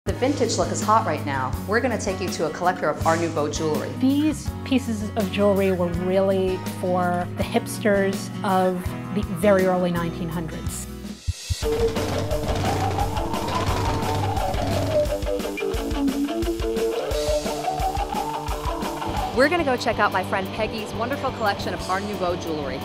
The vintage look is hot right now. We're going to take you to a collector of Art Nouveau jewelry. These pieces of jewelry were really for the hipsters of the very early 1900s. We're going to go check out my friend Peggy's wonderful collection of Art Nouveau jewelry.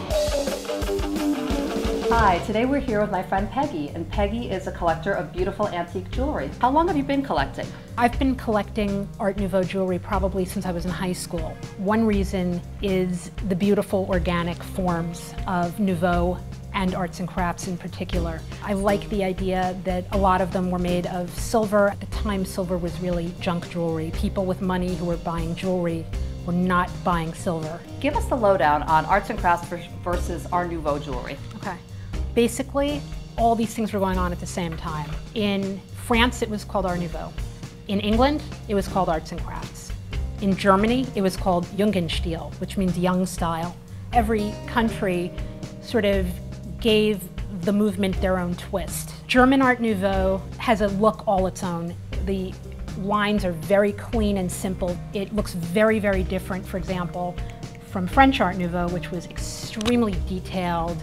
Hi, today we're here with my friend Peggy, and Peggy is a collector of beautiful antique jewelry. How long have you been collecting? I've been collecting Art Nouveau jewelry probably since I was in high school. One reason is the beautiful organic forms of Nouveau and arts and crafts in particular. I like the idea that a lot of them were made of silver. At the time, silver was really junk jewelry. People with money who were buying jewelry were not buying silver. Give us the lowdown on arts and crafts versus Art Nouveau jewelry. Okay. Basically, all these things were going on at the same time. In France, it was called Art Nouveau. In England, it was called arts and crafts. In Germany, it was called Jugendstil, which means young style. Every country sort of gave the movement their own twist. German Art Nouveau has a look all its own. The lines are very clean and simple. It looks very, very different, for example, from French Art Nouveau, which was extremely detailed,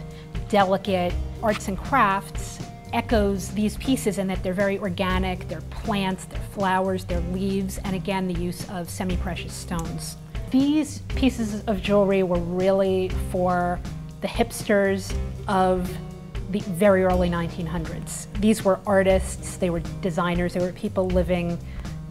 delicate. Arts and crafts echoes these pieces in that they're very organic, they're plants, they're flowers, they're leaves, and again, the use of semi-precious stones. These pieces of jewelry were really for the hipsters of the very early 1900s. These were artists, they were designers, they were people living,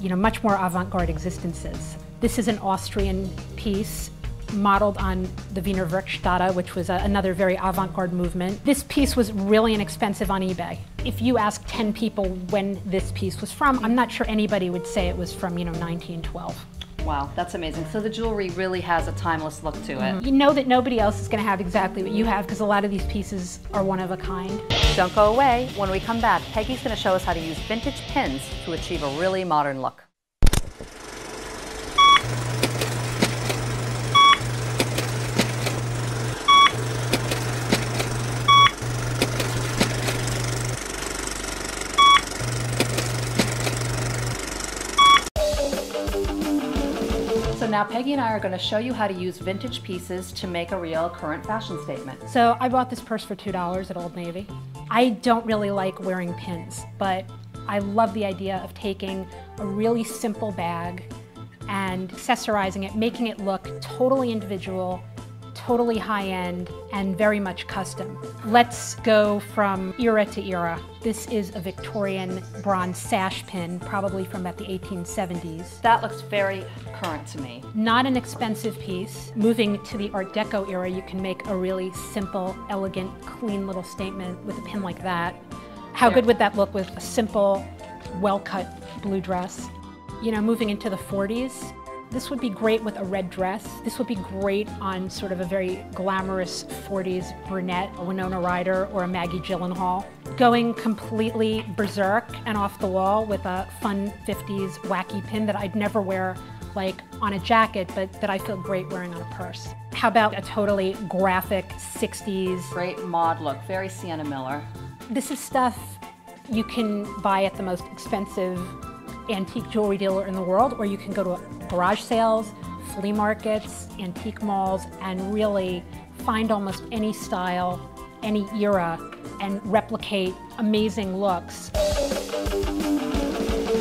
much more avant-garde existences. This is an Austrian piece modeled on the Wiener Werkstätte, which was another very avant-garde movement. This piece was really inexpensive on eBay. If you ask 10 people when this piece was from, I'm not sure anybody would say it was from, 1912. Wow, that's amazing. So the jewelry really has a timeless look to it. You know that nobody else is going to have exactly what you have because a lot of these pieces are one of a kind. Don't go away. When we come back, Peggy's going to show us how to use vintage pins to achieve a really modern look. So now Peggy and I are going to show you how to use vintage pieces to make a real current fashion statement. So I bought this purse for $2 at Old Navy. I don't really like wearing pins, but I love the idea of taking a really simple bag and accessorizing it, making it look totally individual, totally high-end, and very much custom. Let's go from era to era. This is a Victorian bronze sash pin, probably from about the 1870s. That looks very current to me. Not an expensive piece. Moving to the Art Deco era, you can make a really simple, elegant, clean little statement with a pin like that. How good would that look with a simple, well-cut blue dress? Moving into the 40s, this would be great with a red dress. This would be great on sort of a very glamorous 40s brunette, a Winona Ryder or a Maggie Gyllenhaal. Going completely berserk and off the wall with a fun 50s wacky pin that I'd never wear like on a jacket, but that I feel great wearing on a purse. How about a totally graphic 60s? Great mod look, very Sienna Miller. This is stuff you can buy at the most expensive antique jewelry dealer in the world, or you can go to garage sales, flea markets, antique malls, and really find almost any style, any era, and replicate amazing looks.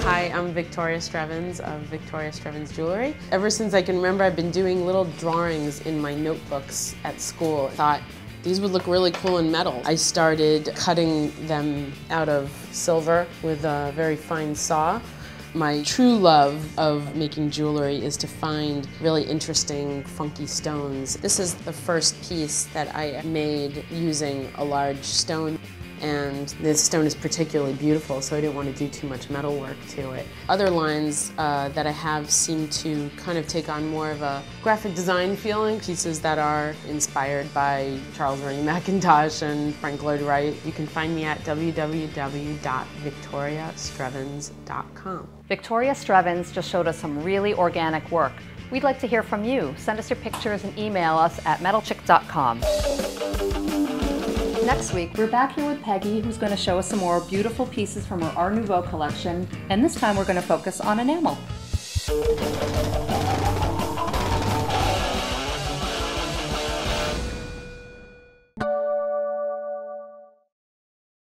Hi, I'm Victoria Strevens of Victoria Strevens Jewelry. Ever since I can remember, I've been doing little drawings in my notebooks at school. I thought these would look really cool in metal. I started cutting them out of silver with a very fine saw. My true love of making jewelry is to find really interesting, funky stones. This is the first piece that I made using a large stone. And this stone is particularly beautiful, so I didn't want to do too much metal work to it. Other lines that I have seem to kind of take on more of a graphic design feeling, pieces that are inspired by Charles Rennie Mackintosh and Frank Lloyd Wright. You can find me at www.victoriastrevens.com. Victoria Strevens just showed us some really organic work. We'd like to hear from you. Send us your pictures and email us at metalchick.com. Next week, we're back here with Peggy, who's going to show us some more beautiful pieces from her Art Nouveau collection, and this time we're going to focus on enamel.